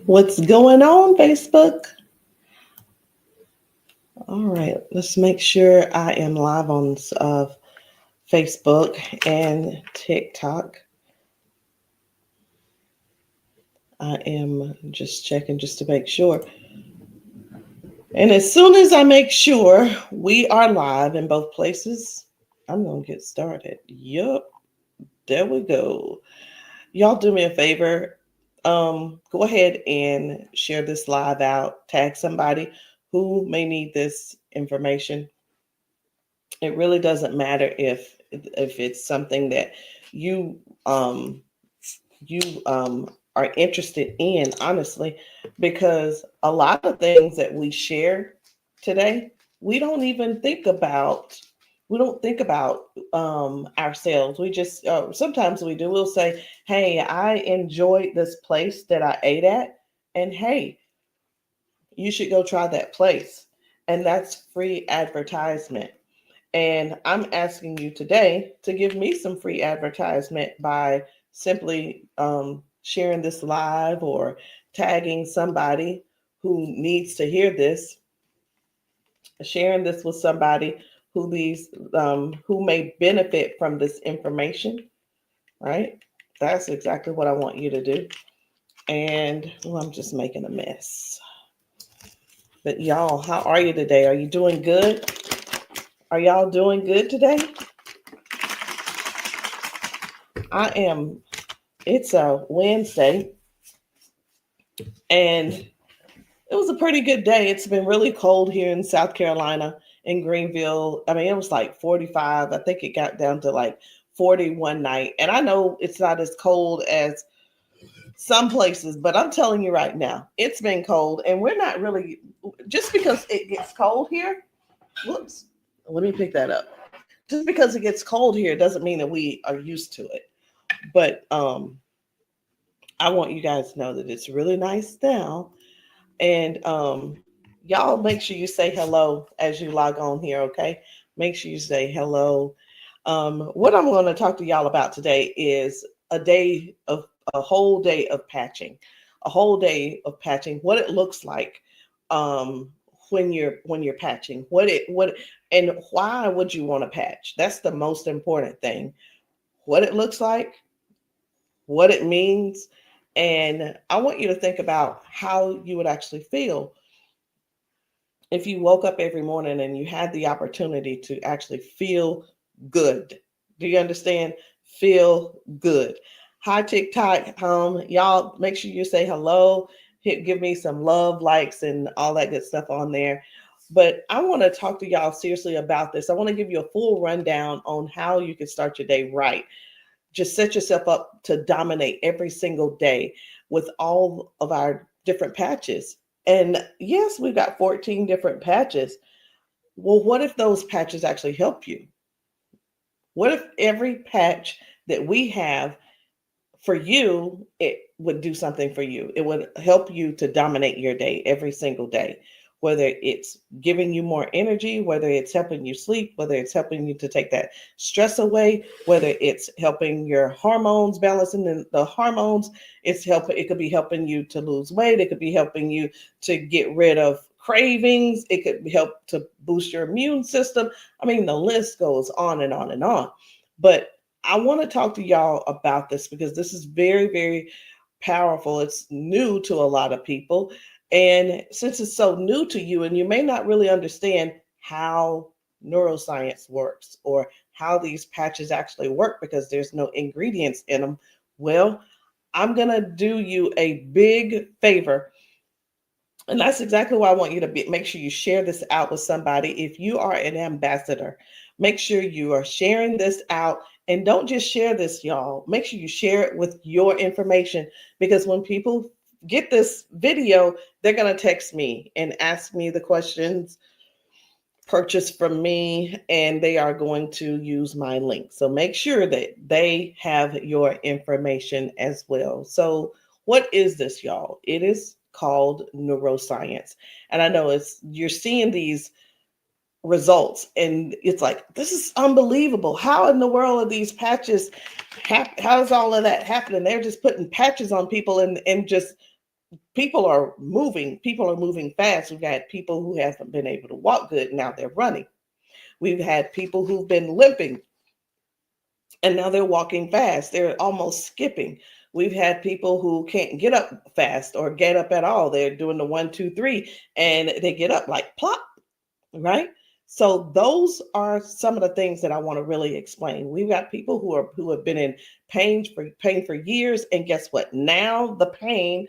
What's going on, Facebook? All right, let's make sure I am live on Facebook and TikTok. I am just checking just to make sure. And as soon as I make sure we are live in both places, I'm going to get started. Yup, there we go. Y'all do me a favor. Go ahead and share this live out. Tag somebody who may need this information. It really doesn't matter if it's something that you um you are interested in, honestly, because a lot of things that we share today, we don't even think about. We don't think about ourselves. We just sometimes we do. We'll say, "Hey, I enjoyed this place that I ate at," and hey, you should go try that place, and that's free advertisement. And I'm asking you today to give me some free advertisement by simply sharing this live or tagging somebody who needs to hear this, sharing this with somebody who may benefit from this information, right? That's exactly what I want you to do. And well, I'm just making a mess. But y'all, how are you today? Are you doing good? Are y'all doing good today? I am. It's a Wednesday, and it was a pretty good day. It's been really cold here in South Carolina, in Greenville. I mean, it was like 45. I think it got down to like 40 one night. And I know it's not as cold as some places, but I'm telling you right now, it's been cold. And we're not really, just because it gets cold here, whoops, let me pick that up. Just because it gets cold here doesn't mean that we are used to it. But I want you guys to know that it's really nice now. And y'all make sure you say hello as you log on here, okay? Make sure you say hello. What I'm going to talk to y'all about today is a whole day of patching, a whole day of patching. What it looks like um, when you're patching. What and why would you want to patch? That's the most important thing. What it looks like, what it means, and I want you to think about how you would actually feel if you woke up every morning and you had the opportunity to actually feel good. Do you understand? Feel good. Hi, TikTok. Y'all make sure you say hello. Give me some love, likes, and all that good stuff on there. But I want to talk to y'all seriously about this. I want to give you a full rundown on how you can start your day right. Just set yourself up to dominate every single day with all of our different patches. And yes, we've got 14 different patches. Well, what if those patches actually help you? What if every patch that we have for you, it would do something for you? It would help you to dominate your day every single day, whether it's giving you more energy, whether it's helping you sleep, whether it's helping you to take that stress away, whether it's helping your hormones, balancing the hormones. It could be helping you to lose weight. It could be helping you to get rid of cravings. It could help to boost your immune system. I mean, the list goes on and on and on. But I want to talk to y'all about this because this is very, very powerful. It's new to a lot of people. And since it's so new to you, and you may not really understand how neuroscience works or how these patches actually work because there's no ingredients in them, well, I'm going to do you a big favor. And that's exactly why I want you to make sure you share this out with somebody. If you are an ambassador, make sure you are sharing this out. And don't just share this, y'all. Make sure you share it with your information because when people get this video, they're going to text me and ask me the questions, purchase from me, and they are going to use my link. So make sure that they have your information as well. So, what is this, y'all? It is called neuroscience. And I know you're seeing these results and it's like, this is unbelievable. How in the world are these patches how is all of that happening? They're just putting patches on people and just People are moving fast. We've had people who haven't been able to walk good, now they're running. We've had people who've been limping and now they're walking fast. They're almost skipping. We've had people who can't get up fast or get up at all. They're doing the 1, 2, 3 and they get up like plop, right? So those are some of the things that I want to really explain. We've got people who have been in pain for years, and guess what? Now the pain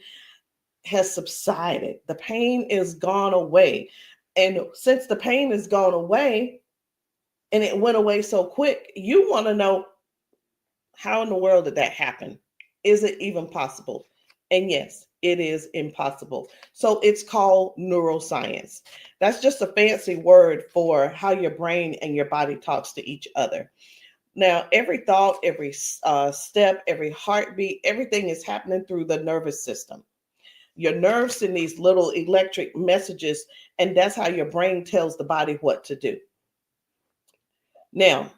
has subsided. The pain is gone away. And since the pain is gone away and it went away so quick, you want to know, how in the world did that happen? Is it even possible? And yes, it is impossible. So it's called neuroscience. That's just a fancy word for how your brain and your body talks to each other. Now, every thought, every step, every heartbeat, everything is happening through the nervous system. Your nerves send these little electric messages, and that's how your brain tells the body what to do. Now,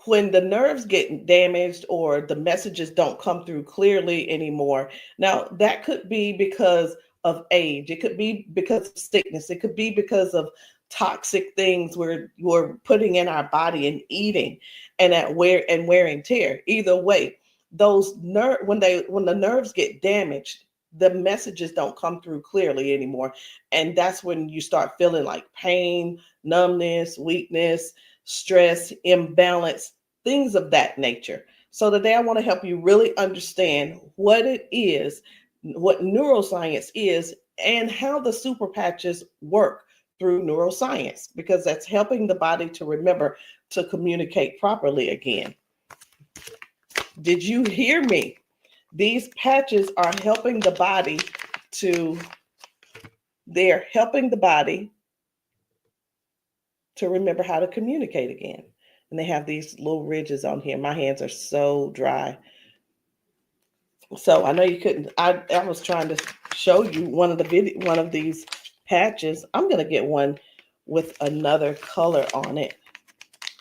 when the nerves get damaged or the messages don't come through clearly anymore, now that could be because of age. It could be because of sickness. It could be because of toxic things we're putting in our body and eating, and at wear and tear. Either way, those when the nerves get damaged, the messages don't come through clearly anymore, and that's when you start feeling like pain, numbness, weakness, stress, imbalance, things of that nature. So today I want to help you really understand what it is, what neuroscience is, and how the super patches work through neuroscience, because that's helping the body to remember to communicate properly again. Did you hear me? These patches are helping the body to, they're helping the body to remember how to communicate again. And they have these little ridges on here. My hands are so dry. So I know you couldn't, I was trying to show you one of these patches. I'm going to get one with another color on it.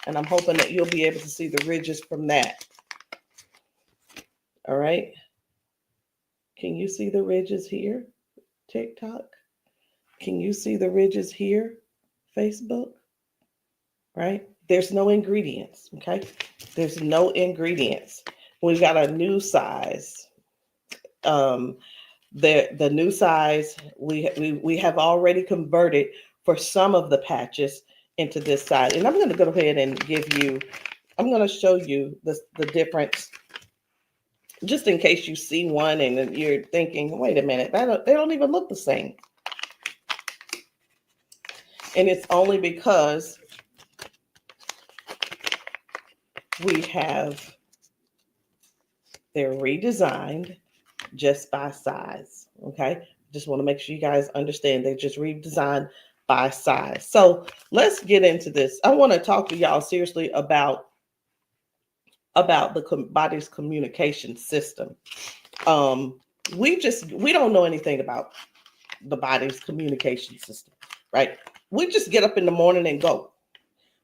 And I'm hoping that you'll be able to see the ridges from that. All right. Can you see the ridges here, TikTok? Can you see the ridges here, Facebook? Right? There's no ingredients, okay? There's no ingredients. We've got a new size. The new size we have already converted for some of the patches into this size. And I'm going to go ahead and I'm going to show you the difference, just in case you see one and you're thinking, wait a minute, they don't even look the same. And it's only because they're redesigned just by size. Okay. Just want to make sure you guys understand they just redesigned by size. So let's get into this. I want to talk to y'all seriously about the body's communication system. We don't know anything about the body's communication system, right? We just get up in the morning and go.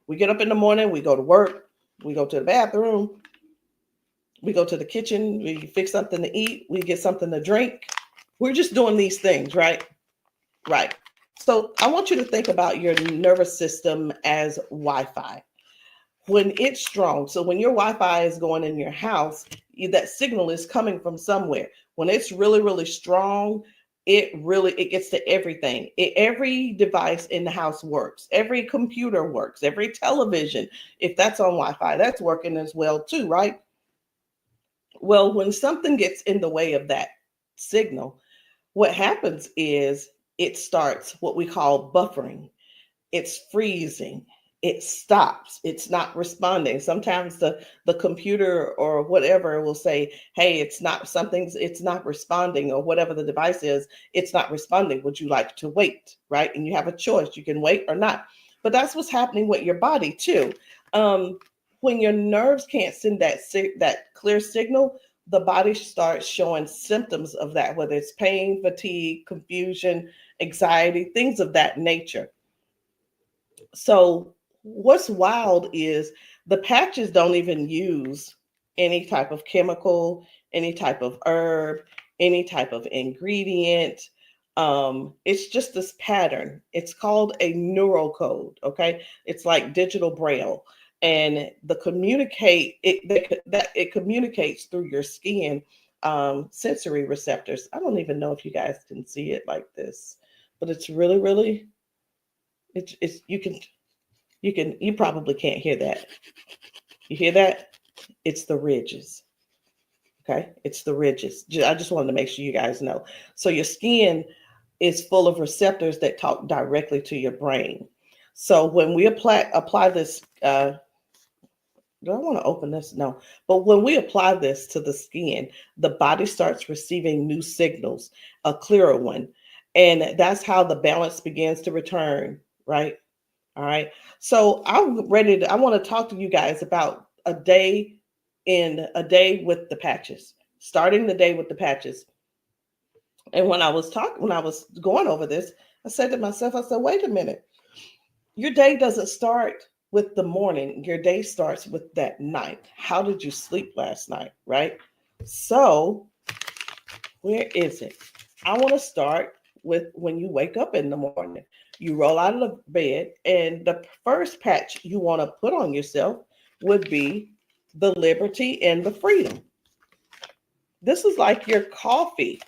We get up in the morning, we go to work, we go to the bathroom, we go to the kitchen, we fix something to eat, we get something to drink. We're just doing these things, right? Right. So I want you to think about your nervous system as Wi-Fi. When it's strong, so when your Wi-Fi is going in your house, that signal is coming from somewhere. When it's really, really strong, it gets to everything. Every device in the house works. Every computer works. Every television, if that's on Wi-Fi, that's working as well too, right? Well, when something gets in the way of that signal, what happens is it starts what we call buffering. It's freezing. It stops. It's not responding. Sometimes the computer or whatever will say, hey, it's not responding, or whatever the device is, it's not responding. Would you like to wait? Right? And you have a choice. You can wait or not. But that's what's happening with your body too. When your nerves can't send that clear signal, the body starts showing symptoms of that, whether it's pain, fatigue, confusion, anxiety, things of that nature. So what's wild is the patches don't even use any type of chemical, any type of herb, any type of ingredient. It's just this pattern. It's called a neural code. Okay, it's like digital braille, and the communicate it that it communicates through your skin sensory receptors. I don't even know if you guys can see it like this, but it's really, really. It's you probably can't hear that. You hear that? It's the ridges. Okay, it's the ridges. I just wanted to make sure you guys know. So your skin is full of receptors that talk directly to your brain. So when we apply this, do I want to open this? No. But when we apply this to the skin, the body starts receiving new signals, a clearer one, and that's how the balance begins to return. Right. All right. So I'm ready to. I want to talk to you guys about a day with the patches. Starting the day with the patches. And when I was going over this, I said to myself, I said, wait a minute. Your day doesn't start with the morning. Your day starts with that night. How did you sleep last night? Right. So where is it? I want to start with when you wake up in the morning. You roll out of the bed, and the first patch you want to put on yourself would be the liberty and the freedom. This is like your coffee.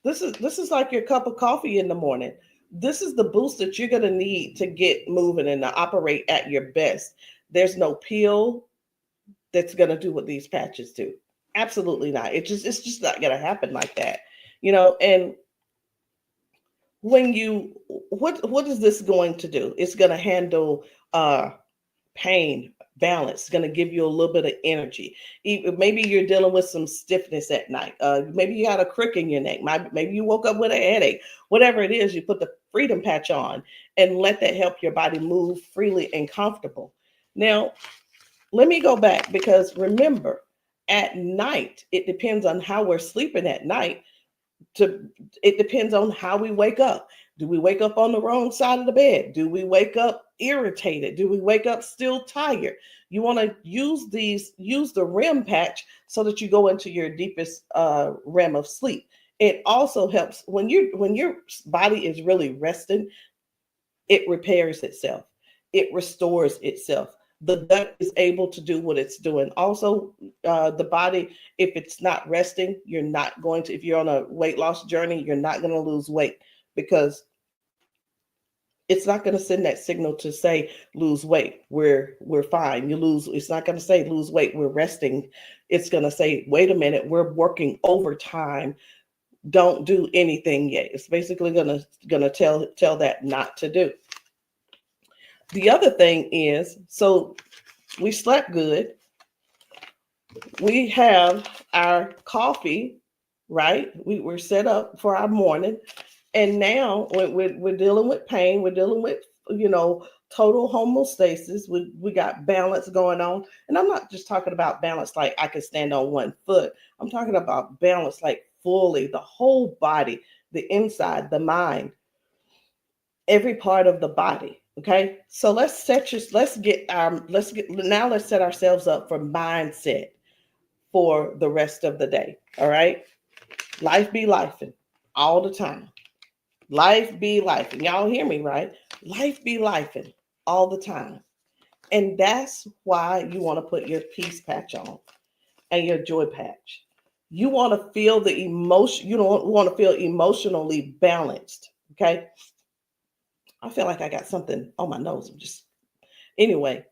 This is like your cup of coffee in the morning. This is the boost that you're going to need to get moving and to operate at your best. There's no pill that's going to do what these patches do. Absolutely not. It's just not going to happen like that. And when you what is this going to do? It's going to handle pain, balance, going to give you a little bit of energy. Maybe you're dealing with some stiffness at night. Maybe you got a crick in your neck. Maybe you woke up with a headache. Whatever it is, you put the freedom patch on and let that help your body move freely and comfortable. Now, let me go back, because remember, at night, it depends on how we're sleeping at night. It depends on how we wake up. Do we wake up on the wrong side of the bed? Do we wake up irritated? Do we wake up still tired? You want to use the REM patch so that you go into your deepest REM of sleep. It also helps when your body is really resting. It repairs itself. It restores itself. The gut is able to do what it's doing. Also, the body, if it's not resting, you're not going to, if you're on a weight loss journey, you're not going to lose weight, because it's not going to send that signal to say lose weight. We're fine. It's not going to say lose weight. We're resting. It's going to say, wait a minute, we're working overtime. Don't do anything yet. It's basically gonna tell that not to do. The other thing is, so we slept good. We have our coffee, right? We're set up for our morning. And now we're dealing with pain. We're dealing with, total homeostasis. We got balance going on. And I'm not just talking about balance like I can stand on one foot. I'm talking about balance like fully, the whole body, the inside, the mind, every part of the body. Okay. So let's set ourselves up for mindset for the rest of the day. All right. Life be lifing all the time. Life be lifing. Y'all hear me, right? Life be lifing all the time. And that's why you want to put your peace patch on and your joy patch. You want to feel the emotion. You don't want to feel emotionally balanced. Okay. I feel like I got something on my nose. Anyway,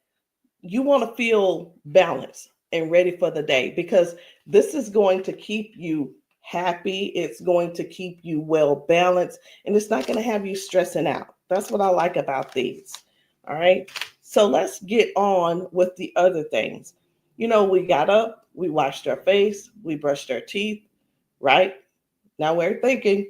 you want to feel balanced and ready for the day, because this is going to keep you happy. It's going to keep you well balanced, and it's not going to have you stressing out. That's what I like about these. All right. So let's get on with the other things. We got up, we washed our face, we brushed our teeth, right? Now we're thinking,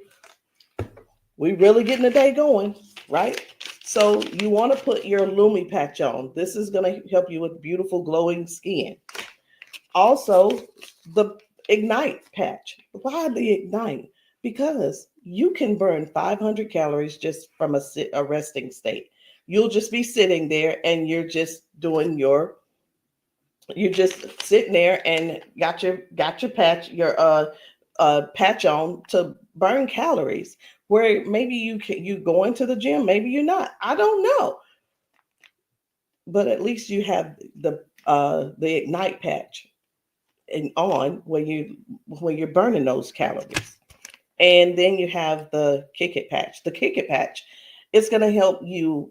we really getting the day going, right? So you want to put your Lumi patch on. This is going to help you with beautiful glowing skin. Also, the Ignite patch. Why the Ignite? Because you can burn 500 calories just from a resting state. You'll just be sitting there and you're just sitting there and got your patch, your patch on to burn calories. Where maybe you going to the gym, maybe you're not. I don't know, but at least you have the Ignite patch and on when you're burning those calories. And then you have the Kick It patch. The Kick It patch is going to help you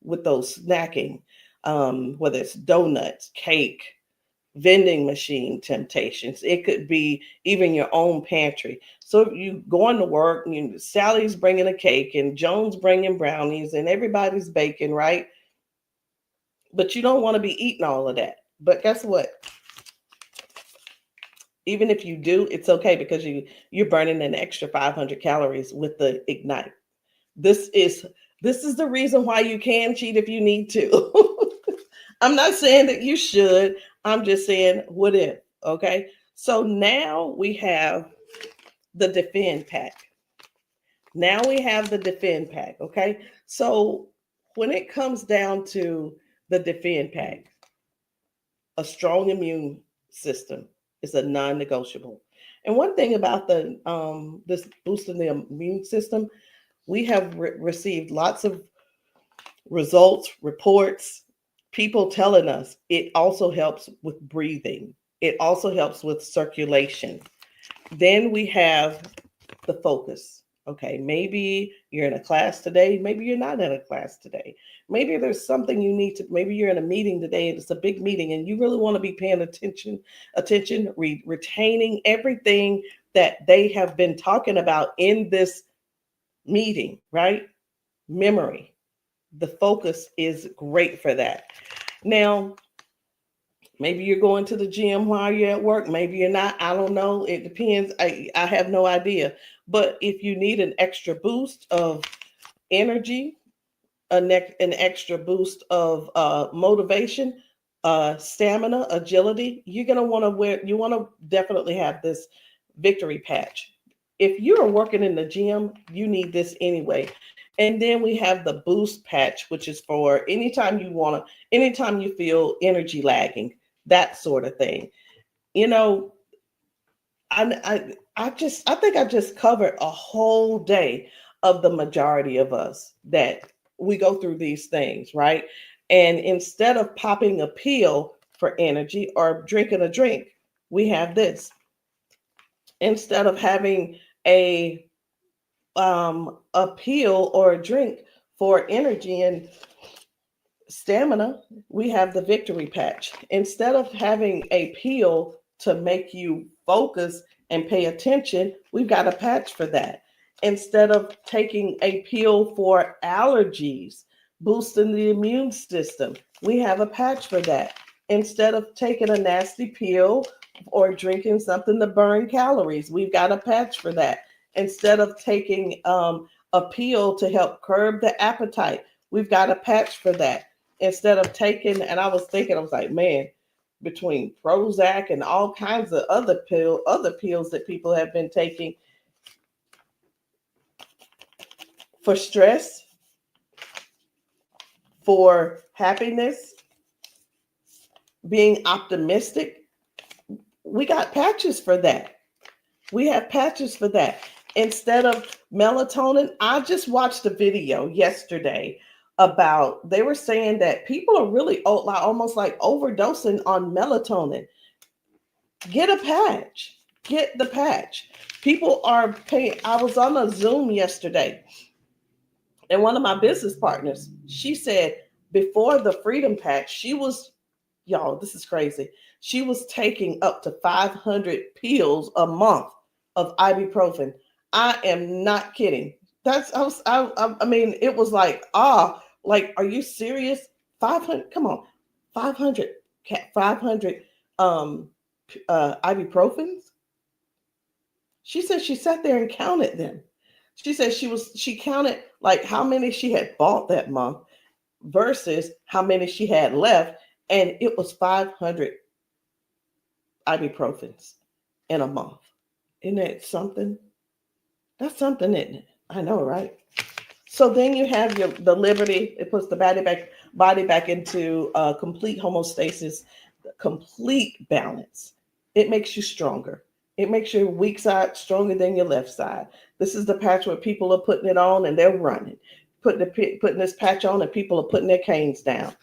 with those snacking, whether it's donuts, cake, vending machine temptations. It could be even your own pantry. So if you going to work, Sally's bringing a cake and Joan's bringing brownies and everybody's baking, right? But you don't want to be eating all of that. But guess what? Even if you do, it's okay because you're burning an extra 500 calories with the Ignite. This is the reason why you can cheat if you need to. I'm not saying that you should. I'm just saying what if, okay? So now we have the Defend pack. Now we have the Defend pack, okay? So when it comes down to the Defend pack, a strong immune system is a non-negotiable. And one thing about the this boosting the immune system, we have received lots of results, reports, people telling us it also helps with breathing. It also helps with circulation. Then we have the focus. Okay, maybe you're in a class today, maybe you're not in a class today. Maybe there's something you need to, maybe you're in a meeting today and it's a big meeting and you really want to be paying attention, retaining everything that they have been talking about in this meeting, right? Memory. The focus is great for that. Now, maybe you're going to the gym while you're at work. Maybe you're not. I don't know. It depends. I have no idea. But if you need an extra boost of energy, an extra boost of motivation, stamina, agility, you're going to want to you want to definitely have this victory patch. If you're working in the gym, you need this anyway. And then we have the boost patch, which is for anytime you feel energy lagging, that sort of thing. You know, I think I just covered a whole day of the majority of us that we go through these things, right? And instead of popping a pill for energy or drinking a drink, we have this. Instead of having a pill or a drink for energy and stamina, we have the victory patch. Instead of having a pill to make you focus and pay attention, we've got a patch for that. Instead of taking a pill for allergies, boosting the immune system, we have a patch for that. Instead of taking a nasty pill or drinking something to burn calories, we've got a patch for that. Instead of taking a pill to help curb the appetite, we've got a patch for that. Instead of taking, and I was like, man, between Prozac and all kinds of other pills that people have been taking for stress, for happiness, being optimistic, we got patches for that. We have patches for that. Instead of melatonin, I just watched a video yesterday about, they were saying that people are really almost like overdosing on melatonin. Get a patch. Get the patch. People are paying. I was on a Zoom yesterday, and one of my business partners, she said before the Freedom Patch, she was, y'all, this is crazy. She was taking up to 500 pills a month of ibuprofen. I am not kidding. I mean, it was like, like, are you serious? 500, come on, 500, 500 ibuprofens. She said she sat there and counted them. She said she counted like how many she had bought that month versus how many she had left, and it was 500 ibuprofens in a month. Isn't that something? That's something, isn't it? I know, right? So then you have the Liberty. It puts the body back into complete homeostasis, complete balance. It makes you stronger. It makes your weak side stronger than your left side. This is the patch where people are putting it on and they're running. Putting this patch on and people are putting their canes down.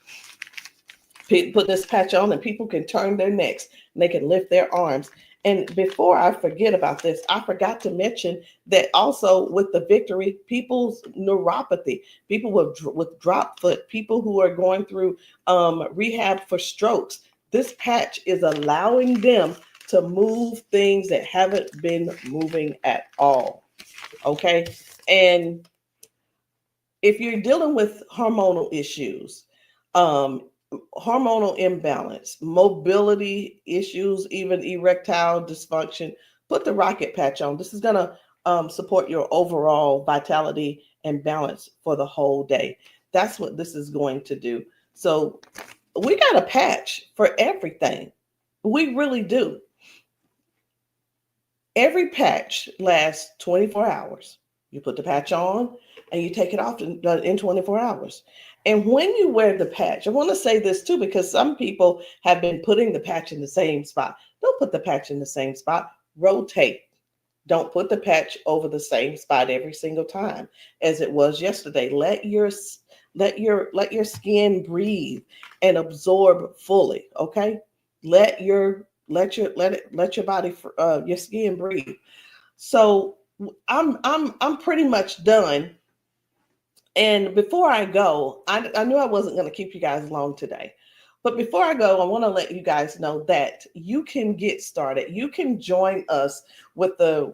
Put this patch on and people can turn their necks and they can lift their arms. And before I forget about this, I forgot to mention that also with the victory, people's neuropathy, people with drop foot, people who are going through rehab for strokes, this patch is allowing them to move things that haven't been moving at all. Okay. And if you're dealing with hormonal issues, um, hormonal imbalance, mobility issues, even erectile dysfunction, put the rocket patch on. This is going to support your overall vitality and balance for the whole day. That's what this is going to do. So we got a patch for everything. We really do. Every patch lasts 24 hours. You put the patch on and you take it off in 24 hours. And when you wear the patch, I want to say this too, because some people have been putting the patch in the same spot. Don't put the patch in the same spot. Rotate. Don't put the patch over the same spot every single time as it was yesterday. Let your skin breathe and absorb fully. Okay. Let your body your skin breathe. So I'm pretty much done. And before I go, I knew I wasn't going to keep you guys long today. But before I go, I want to let you guys know that you can get started. You can join us with the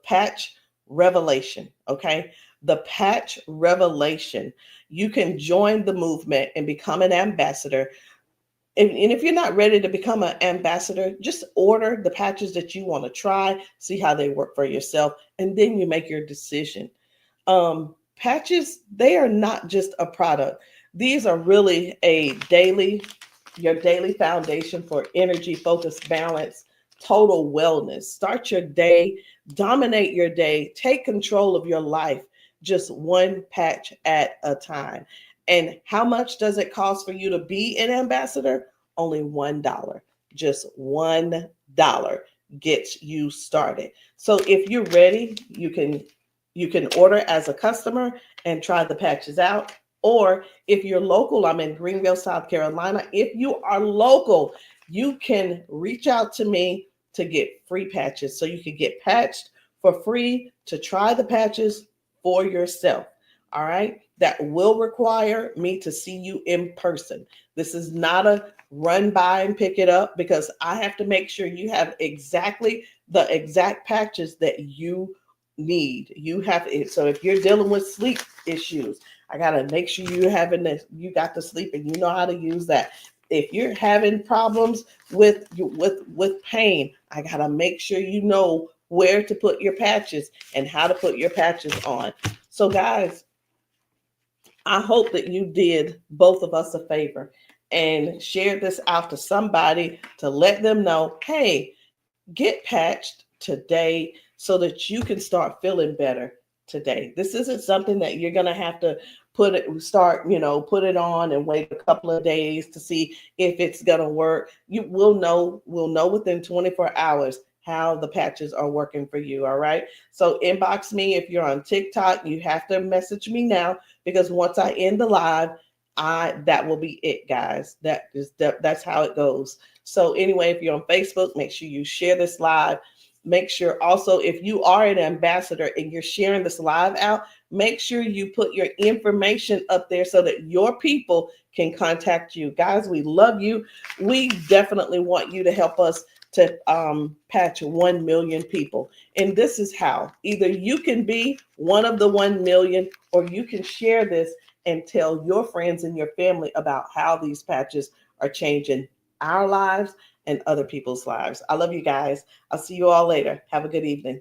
patch revelation. Okay, the patch revelation. You can join the movement and become an ambassador. And if you're not ready to become an ambassador, just order the patches that you want to try, see how they work for yourself, and then you make your decision. Patches, they are not just a product. These are really your daily foundation for energy, focus, balance, total wellness. Start your day, dominate your day, take control of your life, just one patch at a time. And how much does it cost for you to be an ambassador? Only $1. Just $1 gets you started. So if you're ready, you can order as a customer and try the patches out. Or if you're local, I'm in Greenville, South Carolina. If you are local, you can reach out to me to get free patches. So you can get patched for free to try the patches for yourself. All right. That will require me to see you in person. This is not a run by and pick it up, because I have to make sure you have exactly the exact patches that you need. You have it. So if you're dealing with sleep issues, I got to make sure you got the sleep and you know how to use that. If you're having problems with pain, I got to make sure you know where to put your patches and how to put your patches on. So guys, I hope that you did both of us a favor and shared this out to somebody to let them know, hey, get patched today so that you can start feeling better today. This isn't something that you're going to have to put it on and wait a couple of days to see if it's going to work. We'll know within 24 hours how the patches are working for you. All right. So inbox me if you're on TikTok. You have to message me now, because once I end the live, that will be it, guys. That's how it goes. So anyway, if you're on Facebook, make sure you share this live. Make sure also, if you are an ambassador and you're sharing this live out, make sure you put your information up there so that your people can contact you. Guys, we love you. We definitely want you to help us to patch 1 million people. And this is how. Either you can be one of the 1 million, or you can share this and tell your friends and your family about how these patches are changing our lives and other people's lives. I love you guys. I'll see you all later. Have a good evening.